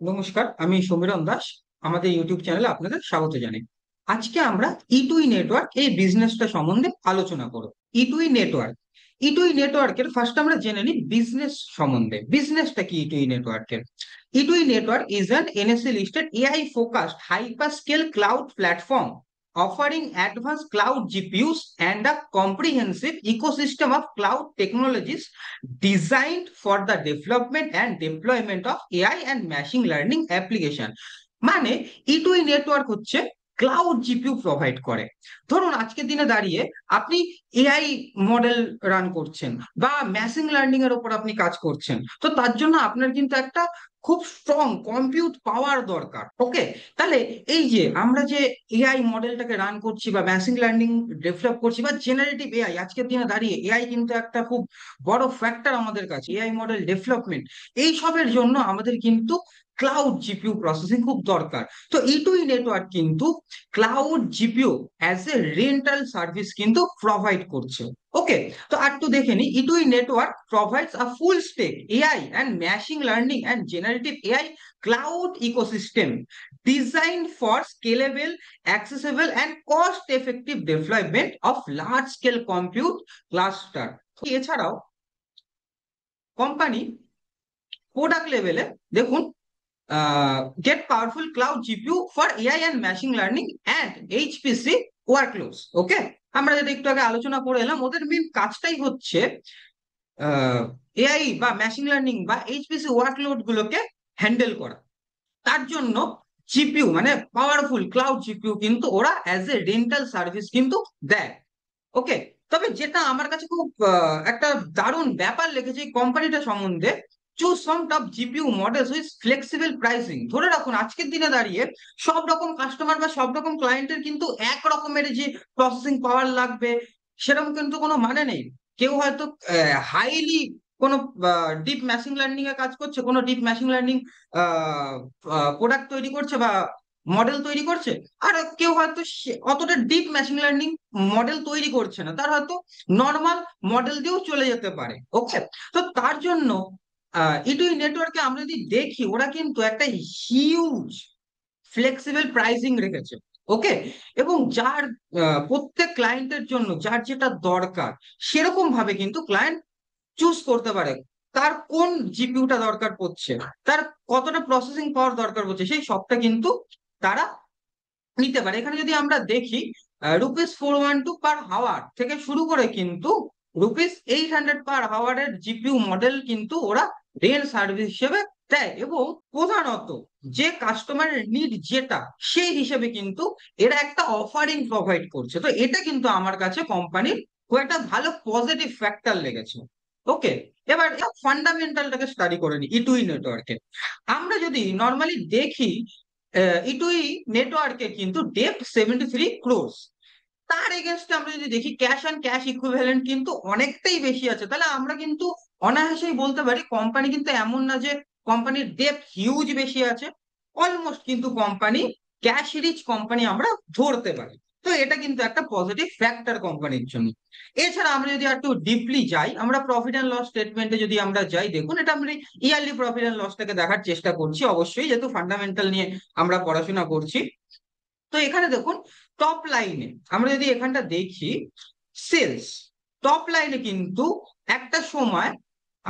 নমস্কার, আমি সমীরণ দাস। আমাদের ইউটিউব চ্যানেলে আপনাদের স্বাগত জানাই। আজকে আমরা ইটুই নেটওয়ার্ক এই বিজনেসটা সম্বন্ধে আলোচনা করব। ইটুই নেটওয়ার্ক, ইটুই নেটওয়ার্কের ফার্স্ট আমরা জেনে নিই বিজনেস সম্বন্ধে। বিজনেসটা কি ইটুই নেটওয়ার্কের? E2E network is an NSE listed AI focused hyperscale cloud platform offering advanced cloud GPUs and a comprehensive ecosystem of cloud technologies designed for the development and deployment of AI and machine learning application। মানে ইটুই network হচ্ছে cloud GPU provide করে। ধরুন আজকের দিনে দাঁড়িয়ে আপনি AI model run করছেন বা মেশিন লার্নিং এর উপর আপনি কাজ করছেন, তো তার জন্য আপনার কিন্তু একটা খুব স্ট্রং কম্পিউট পাওয়ার দরকার। ওকে, তাহলে এই যে আমরা যে এআই মডেলটাকে রান করছি বা মেশিন লার্নিং ডেভেলপ করছি বা জেনারেটিভ এআই, আজকের দিনে দাঁড়িয়ে এআই কিন্তু একটা খুব বড় ফ্যাক্টর আমাদের কাছে। এআই মডেল ডেভেলপমেন্ট এই সবের জন্য আমাদের কিন্তু ক্লাউড জিপিইউ প্রসেসিং খুব দরকার। তো ইটুই নেটওয়ার্ক কিন্তু cloud GPU as a rental service কিন্তু প্রোভাইড করছে। ওকে, তো আর একটু দেখে নি। E2E network provides a full stack AI and machine learning and generative AI cloud ecosystem designed for scalable, accessible, and cost-effective deployment of large-scale compute cluster। এছাড়াও company product লেভেলে দেখুন, get powerful cloud GPU for AI and machine learning and HPC workloads। ওকে, আমরা যেটা একটু আগে আলোচনা করে এলাম, ওদের মেন কাজটাই হচ্ছে এআই বা মেশিন লার্নিং বা এইচপিসি ওয়ার্কলোড গুলোকে হ্যান্ডেল করা। তার জন্য জিপিইউ মানে পাওয়ারফুল ক্লাউড জিপিইউ কিন্তু ওরা অ্যাজ এ রেন্টাল সার্ভিস কিন্তু দেয়। ওকে, তবে যেটা আমার কাছে খুব একটা দারুণ ব্যাপার লেগেছে এই কোম্পানিটা সম্বন্ধে, choose some top GPU models with flexible pricing. ধরে রাখুন আজকের দিনে দাঁড়িয়ে সব রকম কাস্টমার বা সব রকম ক্লায়েন্টের কিন্তু এক রকমের যে প্রসেসিং পাওয়ার লাগবে সেরকম কিন্তু কোনো মানে নেই। কেউ হয়তো হাইলি কোনো ডিপ মেশিন লার্নিং এ কাজ করছে, কোনো ডিপ মেশিন লার্নিং প্রোডাক্ট তৈরি করছে বা মডেল তৈরি করছে। আর কেউ হয়তো অতটা ডিপ মেশিন লার্নিং মডেল তৈরি করছে না, তার হয়তো নর্মাল মডেল দিয়েও চলে যেতে পারে। ওকে, তো তার জন্য ইটুই নেটওয়ার্কে আমরা যদি দেখি ওরা কিন্তু একটা হিউজ ফ্লেক্সিবল প্রাইসিং রেখেছে। ওকে, এবং যার প্রত্যেক ক্লায়েন্টের জন্য যার যেটা দরকার সেরকম ভাবে কিন্তু ক্লায়েন্ট চুজ করতে পারে। তার কোন জিপিইউটা দরকার পড়ছে, তার কতটা প্রসেসিং পাওয়ার দরকার পড়ছে, সেই সবটা কিন্তু তারা নিতে পারে। এখানে যদি আমরা দেখি ₹412 পার হাওয়ার থেকে শুরু করে কিন্তু ₹800 পার হাওয়ারের জিপিইউ মডেল কিন্তু ওরা রেন্ট সার্ভিস হিসেবে দেয়। এবং প্রধানত যে কাস্টমারের নিড যেটা সেই হিসেবে কিন্তু এরা একটা অফারিং প্রোভাইড করছে। তো এটা কিন্তু আমার কাছে কোম্পানির খুব একটা ভালো পজিটিভ ফ্যাক্টর লেগেছে। ওকে, এবার ফান্ডামেন্টালটাকে স্টাডি করে নি ইটুই নেটওয়ার্কে। আমরা যদি নর্মালি দেখি ইটুই নেটওয়ার্কে কিন্তু ডেপ্ট 73 crores। তার এগেনস্টে আমরা যদি দেখি ক্যাশ অ্যান্ড ক্যাশ ইকুইভ্যালেন্ট কিন্তু অনেকটাই বেশি আছে। তাহলে আমরা কিন্তু অনায়াসেই বলতে পারি কোম্পানি কিন্তু এমন না যে কোম্পানির ডেপ্ট হিউজ বেশি আছে। অলমোস্ট কিন্তু কোম্পানি ক্যাশ রিচ কোম্পানি আমরা ধরতে পারি। তো এটা কিন্তু একটা পজিটিভ ফ্যাক্টর কোম্পানির জন্য। এছাড়া আমরা যদি একটু ডিপলি যাই, আমরা প্রফিট অ্যান্ড লস স্টেটমেন্টে যদি আমরা যাই, দেখুন এটা আমরা ইয়ারলি প্রফিট অ্যান্ড লসটাকে দেখার চেষ্টা করছি, অবশ্যই যেহেতু ফান্ডামেন্টাল নিয়ে আমরা পড়াশোনা করছি। তো এখানে দেখুন টপ লাইনে আমরা যদি এখানটা দেখি সেলস, টপ লাইনে কিন্তু একটা সময়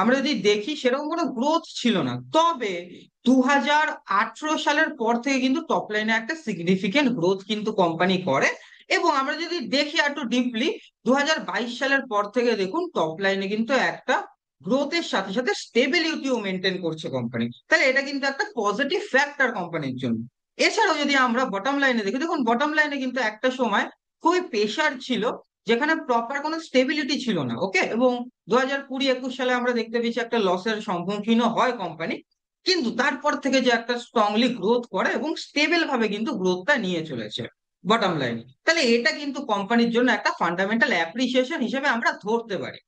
আমরা যদি দেখি সেরকম কোনো গ্রোথ ছিল না। তবে 2018 সালের পর থেকে কিন্তু টপ লাইনে একটা সিগনিফিকেন্ট গ্রোথ কিন্তু কোম্পানি করে। এবং আমরা যদি দেখি একটু ডিপলি 2022 সালের পর থেকে দেখুন টপ লাইনে কিন্তু একটা গ্রোথের সাথে সাথে স্টেবিলিটিও মেনটেন করছে কোম্পানি। তাহলে এটা কিন্তু একটা পজিটিভ ফ্যাক্টর কোম্পানির জন্য। এছাড়াও যদি আমরা বটম লাইনে দেখি, দেখুন বটম লাইনে কিন্তু একটা সময় খুবই প্রেশার ছিল, যেখানে প্রপার কোনো স্টেবিলিটি ছিল না। ওকে, এবং 2020-21 সালে আমরা দেখতে পেয়েছি একটা লসের সম্মুখীন হয় কোম্পানি। কিন্তু তারপর থেকে যে একটা স্ট্রংলি গ্রোথ করে এবং স্টেবল ভাবে কিন্তু গ্রোথটা নিয়ে চলেছে বটম লাইনে। তাহলে এটা কিন্তু কোম্পানির জন্য একটা ফান্ডামেন্টাল অ্যাপ্রিসিয়েশন হিসেবে আমরা ধরতে পারি।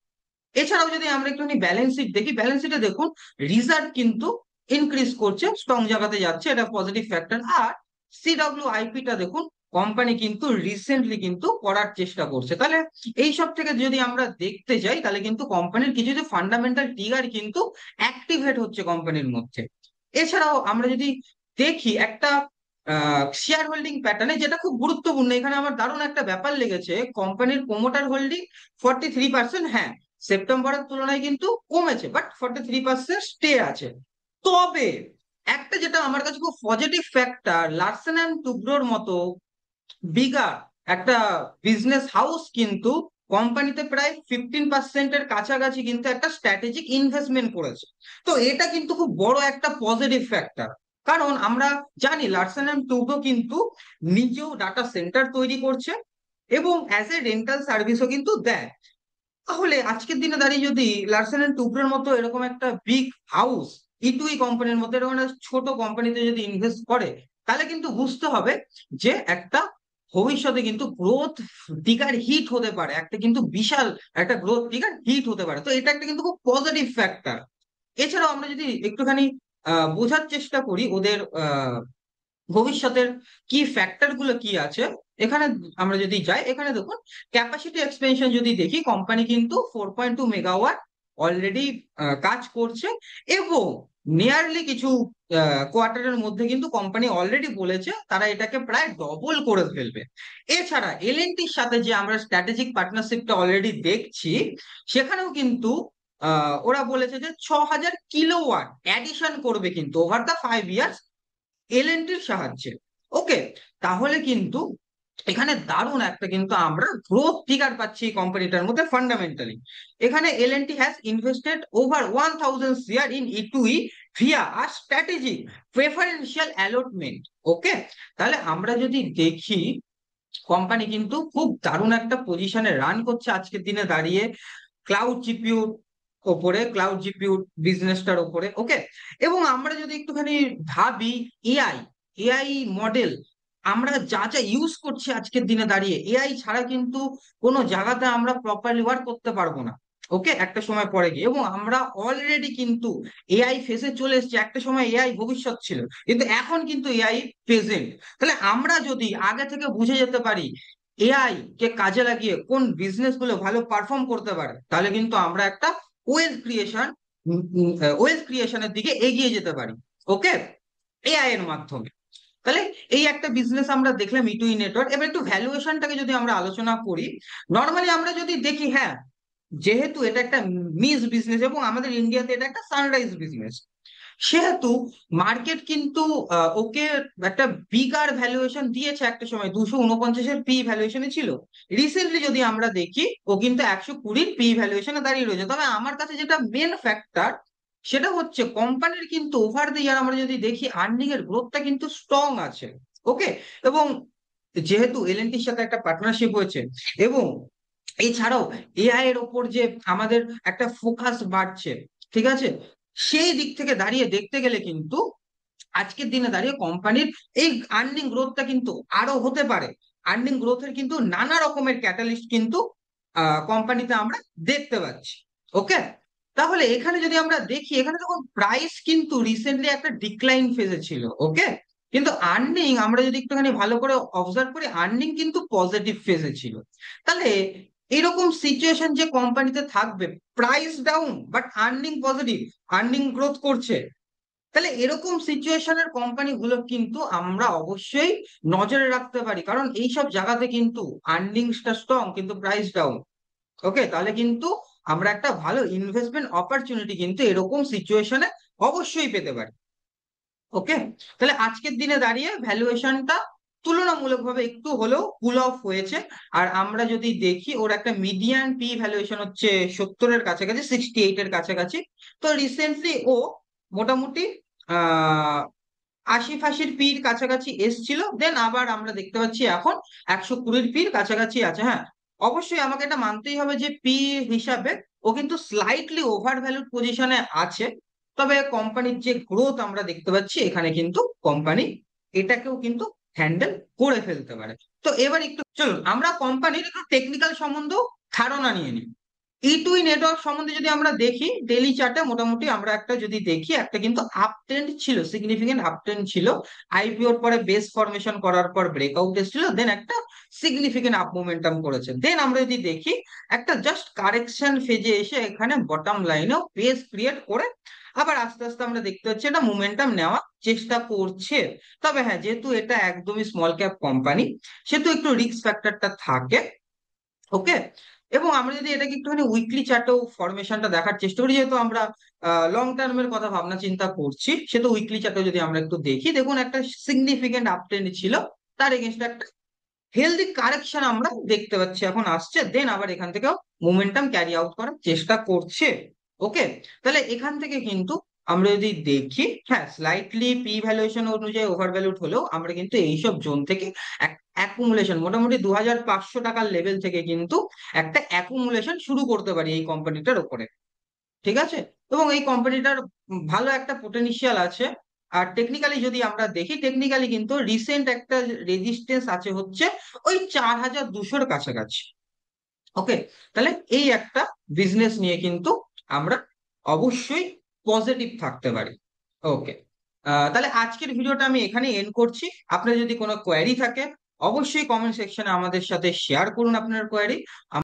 এছাড়াও যদি আমরা একটুখানি ব্যালেন্স শিট দেখি, ব্যালেন্স শিটে দেখুন রিজার্ভ কিন্তু ইনক্রিজ করছে, স্ট্রং জায়গাতে যাচ্ছে, এটা পজিটিভ ফ্যাক্টর। আর CWIP-টা দেখুন কোম্পানি কিন্তু রিসেন্টলি কিন্তু করার চেষ্টা করছে। তাহলে এই সব থেকে যদি আমরা দেখতে যাই তাহলে কিন্তু কোম্পানির কিছু কিছু ফান্ডামেন্টাল ট্রিগার কিন্তু অ্যাক্টিভেট হচ্ছে কোম্পানির মধ্যে। এছাড়াও আমরা যদি দেখি একটা শেয়ার হোল্ডিং প্যাটার্নে, যেটা খুব গুরুত্বপূর্ণ, এখানে আমার দারুণ একটা ব্যাপার লেগেছে, কোম্পানির প্রোমোটার হোল্ডিং 43%। হ্যাঁ, সেপ্টেম্বরের তুলনায় কিন্তু কমেছে, বাট 43% স্টে আছে। তবে একটা যেটা আমার কাছে খুব পজিটিভ ফ্যাক্টর, লার্সেন অ্যান্ড টুব্রোর মতো বিগার একটা বিজনেস হাউস কিন্তু কোম্পানিতে প্রায় 15%-এর কাছাকাছি কিন্তু একটা স্ট্র্যাটেজিক ইনভেস্টমেন্ট করেছে। তো এটা কিন্তু খুব বড় একটা পজিটিভ ফ্যাক্টর, কারণ আমরা জানি লার্সেন অ্যান্ড টুব্রো কিন্তু নিজেও ডাটা সেন্টার তৈরি করছে এবং অ্যাজ এ রেন্টাল সার্ভিসও কিন্তু দেয়। তাহলে আজকের দিনে দাঁড়িয়ে যদি লার্সেন এন্ড টুব্রোর মতো এরকম একটা বিগ হাউস, ইটুই কোম্পানির মতো এরকম একটা ছোট কোম্পানিতে যদি ইনভেস্ট করে, তাহলে কিন্তু বুঝতে হবে যে একটা ভবিষ্যতে কিন্তু গ্রোথ ফিগার হিট হতে পারে, একটা কিন্তু বিশাল একটা গ্রোথ ফিগার হিট হতে পারে। তো এটা একটা কিন্তু খুব পজিটিভ ফ্যাক্টর। এছাড়াও আমরা যদি একটুখানি বোঝার চেষ্টা করি ওদের ভবিষ্যতের কি ফ্যাক্টর গুলো কি আছে, এখানে আমরা যদি যাই, এখানে দেখুন ক্যাপাসিটি এক্সপেনশন যদি দেখি, কোম্পানি কিন্তু 4.2 মেগাওয়াট অলরেডি কাজ করছে এবং নিয়ারলি কিছু কোয়ার্টারের মধ্যে কিন্তু কোম্পানি অলরেডি বলেছে তারা এটাকে প্রায় ডবল করে ফেলবে। এছাড়া এলএনটির সাথে যে আমরা স্ট্র্যাটেজিক পার্টনারশিপটা অলরেডি দেখছি, সেখানেও কিন্তু ওরা বলেছে যে 6,000 কিলোওয়াট অ্যাডিশন করবে কিন্তু ওভার দ্য 5 ইয়ার্স এলএনটির সাহায্যে। ওকে, তাহলে কিন্তু এখানে দারুণ একটা কিন্তু আমরা গ্রোথ ফিগার পাচ্ছি এই কোম্পানিটার মধ্যে ফান্ডামেন্টালি। এখানে L and T has invested over 1,000 share in E two E via আর স্ট্র্যাটেজিক প্রেফারেন্সিয়াল অ্যালটমেন্ট। ওকে, তাহলে আমরা যদি দেখি কোম্পানি কিন্তু খুব দারুণ একটা পজিশনে রান করছে আজকের দিনে দাঁড়িয়ে ক্লাউড জিপিইউর ওপরে, ক্লাউড জিপিইউ বিজনেসটার ওপরে। ওকে, এবং আমরা যদি একটুখানি ভাবি এআই, এআই মডেল আমরা যা যা ইউজ করছি আজকের দিনে দাঁড়িয়ে, এআই ছাড়া কিন্তু কোনো জায়গাতে আমরা প্রপারলি ওয়ার্ক করতে পারবো না। ওকে, একটা সময় পরে গিয়ে, এবং আমরা অলরেডি কিন্তু এআই ফেসে চলে এসেছি। একটা সময় এআই ভবিষ্যৎ ছিল, কিন্তু এখন কিন্তু এআই প্রেজেন্ট। তাহলে আমরা যদি আগে থেকে বুঝে যেতে পারি এআই কে কাজে লাগিয়ে কোন বিজনেস গুলো ভালো পারফর্ম করতে পারে, তাহলে কিন্তু আমরা একটা ওয়েলথ ক্রিয়েশন ওয়েলথ ক্রিয়েশনের দিকে এগিয়ে যেতে পারি। ওকে, এআই এর মাধ্যমে। তাহলে এই একটা বিজনেস আমরা দেখলাম ইটুই নেটওয়ার্ক। এবার একটু ভ্যালুয়েশনটাকে যদি আমরা আলোচনা করি, নর্মালি আমরা যদি দেখি, হ্যাঁ, যেহেতু এটা একটা মিস বিজনেস এবং আমাদের ইন্ডিয়াতে এটা একটা সানরাইজ বিজনেস, সেহেতু মার্কেট কিন্তু ওকে একটা বিগার ভ্যালুয়েশন দিয়েছে। একটা সময় 249-এর পি ভ্যালুয়েশনে ছিল, রিসেন্টলি যদি আমরা দেখি ও কিন্তু 120-র পি ভ্যালুয়েশনে দাঁড়িয়ে রয়েছে। তবে আমার কাছে যেটা মেন ফ্যাক্টর, সেটা হচ্ছে কোম্পানির কিন্তু ওভার দ্য ইয়ার আমরা যদি দেখি আর্নিং এর গ্রোথটা কিন্তু স্ট্রং আছে। ওকে, এবং যেহেতু এলএনটির সাথে একটা পার্টনারশিপ হয়েছে, এবং এছাড়াও এআই এর ওপর যে আমাদের একটা ফোকাস বাড়ছে, ঠিক আছে, সেই দিক থেকে দাঁড়িয়ে দেখতে গেলে কিন্তু আজকের দিনে দাঁড়িয়ে কোম্পানির এই আর্নিং গ্রোথটা কিন্তু আরো হতে পারে। আর্নিং গ্রোথের কিন্তু নানা রকমের ক্যাটালিস্ট কিন্তু কোম্পানিতে আমরা দেখতে পাচ্ছি। ওকে, তাহলে এখানে যদি আমরা দেখি, এখানে দেখুন প্রাইস কিন্তু রিসেন্টলি একটা ডিক্লাইন ফেজে ছিল। ওকে, কিন্তু আর্নিং আমরা যদি একটুখানি ভালো করে অবজার্ভ করি, আর্নিং কিন্তু পজিটিভ ফেজে ছিল। তাহলে এরকম সিচুয়েশন যে কোম্পানিতে থাকবে, price down but earning positive, earning growth করছে, তাহলে এরকম সিচুয়েশনের কোম্পানিগুলো কিন্তু আমরা অবশ্যই নজরে রাখতে পারি, কারণ এইসব জায়গাতে কিন্তু আর্নিংসটা স্ট্রং কিন্তু প্রাইস ডাউন। ওকে, তাহলে কিন্তু আমরা একটা ভালো ইনভেস্টমেন্ট অপরচুনিটি কিন্তু এরকম সিচুয়েশনে অবশ্যই পেতে পারি। ওকে, তাহলে আজকের দিনে দাঁড়িয়ে ভ্যালুয়েশনটা তুলনামূলকভাবে একটু হলেও কুল অফ হয়েছে। আর আমরা যদি দেখি ওর একটা মিডিয়ান পি ভ্যালুয়েশন হচ্ছে 70-এর কাছাকাছি, 68-এর কাছাকাছি। তো রিসেন্টলি ও মোটামুটি আহ 80-ফাশির পির কাছাকাছি এসছিল, দেন আবার আমরা দেখতে পাচ্ছি এখন 120-র পির কাছাকাছি আছে। হ্যাঁ, অবশ্যই আমাকে এটা মানতেই হবে যে পি হিসাবে ও কিন্তু স্লাইটলি ওভার ভ্যালুড পজিশনে আছে। তবে কোম্পানির যে গ্রোথ আমরা দেখতে পাচ্ছি, এখানে কিন্তু কোম্পানি এটাকেও কিন্তু হ্যান্ডেল করে ফেলতে পারে। তো এবার একটু চলুন আমরা কোম্পানির একটু টেকনিক্যাল সম্বন্ধেও ধারণা নিয়ে নিই। ইটুই নেটওয়ার্ক সম্বন্ধে যদি আমরা দেখি, ডেইলি চার্টে মোটামুটি আমরা একটা যদি দেখি, একটা কিন্তু আপ ট্রেন্ড ছিল, সিগনিফিকেন্ট আপ ট্রেন্ড ছিল। আইপিওর পরে বেস ফরমেশন করার পর ব্রেকআউট এসেছিল, দেন একটা সিগনিফিকেন্ট আপ মোমেন্টাম করেছে। দেন আমরা যদি দেখি একটা জাস্ট কারেকশন ফেজে এসে এখানে বটম লাইনেও বেস ক্রিয়েট করে আবার আস্তে আস্তে আমরা দেখতে পাচ্ছি এটা মোমেন্টাম নেওয়ার চেষ্টা করছে। তবে হ্যাঁ, যেহেতু এটা একদমই স্মল ক্যাপ কোম্পানি, সেহেতু একটু রিস্ক ফ্যাক্টরটা থাকে। ওকে। এবং আমরা যদি এটাকে একটুখানি উইকলি চার্টেও ফরমেশনটা দেখার চেষ্টা করি, যেহেতু আমরা লং টার্মের কথা ভাবনা চিন্তা করছি, সেহেতু উইকলি চার্টে যদি আমরা একটু দেখি, দেখুন একটা সিগনিফিকেন্ট আপ ট্রেন্ড ছিল, তার এগেনস্টে একটা হেলদি কারেকশন আমরা দেখতে পাচ্ছি এখন আসছে, দেন আবার এখান থেকেও মোমেন্টাম ক্যারি আউট করার চেষ্টা করছে। ওকে। তাহলে এখান থেকে কিন্তু আমরা যদি দেখি, হ্যাঁ স্লাইটলি পি ভ্যালুয়েশন অনুযায়ী ওভার ভ্যালুড হলেও আমরা কিন্তু এইসব জোন থেকে অ্যাকুমুলেশন মোটামুটি 2500 টাকার লেভেল থেকে কিন্তু একটা অ্যাকুমুলেশন শুরু করতে পারি এই কোম্পানিটার উপরে। ঠিক আছে। এবং এই কোম্পানিটার ভালো একটা পোটেনশিয়াল আছে। আর টেকনিক্যালি যদি আমরা দেখি, টেকনিক্যালি কিন্তু রিসেন্ট একটা রেজিস্ট্যান্স আছে হচ্ছে ওই 4200-র কাছাকাছি। ওকে। তাহলে এই একটা বিজনেস নিয়ে কিন্তু আমরা অবশ্যই পজিটিভ থাকতে পারি। ওকে। তাহলে আজকের ভিডিওটা আমি এখানে এন্ড করছি। আপনার যদি কোনো কোয়ারি থাকে, অবশ্যই কমেন্ট সেকশনে আমাদের সাথে শেয়ার করুন আপনার কোয়ারি।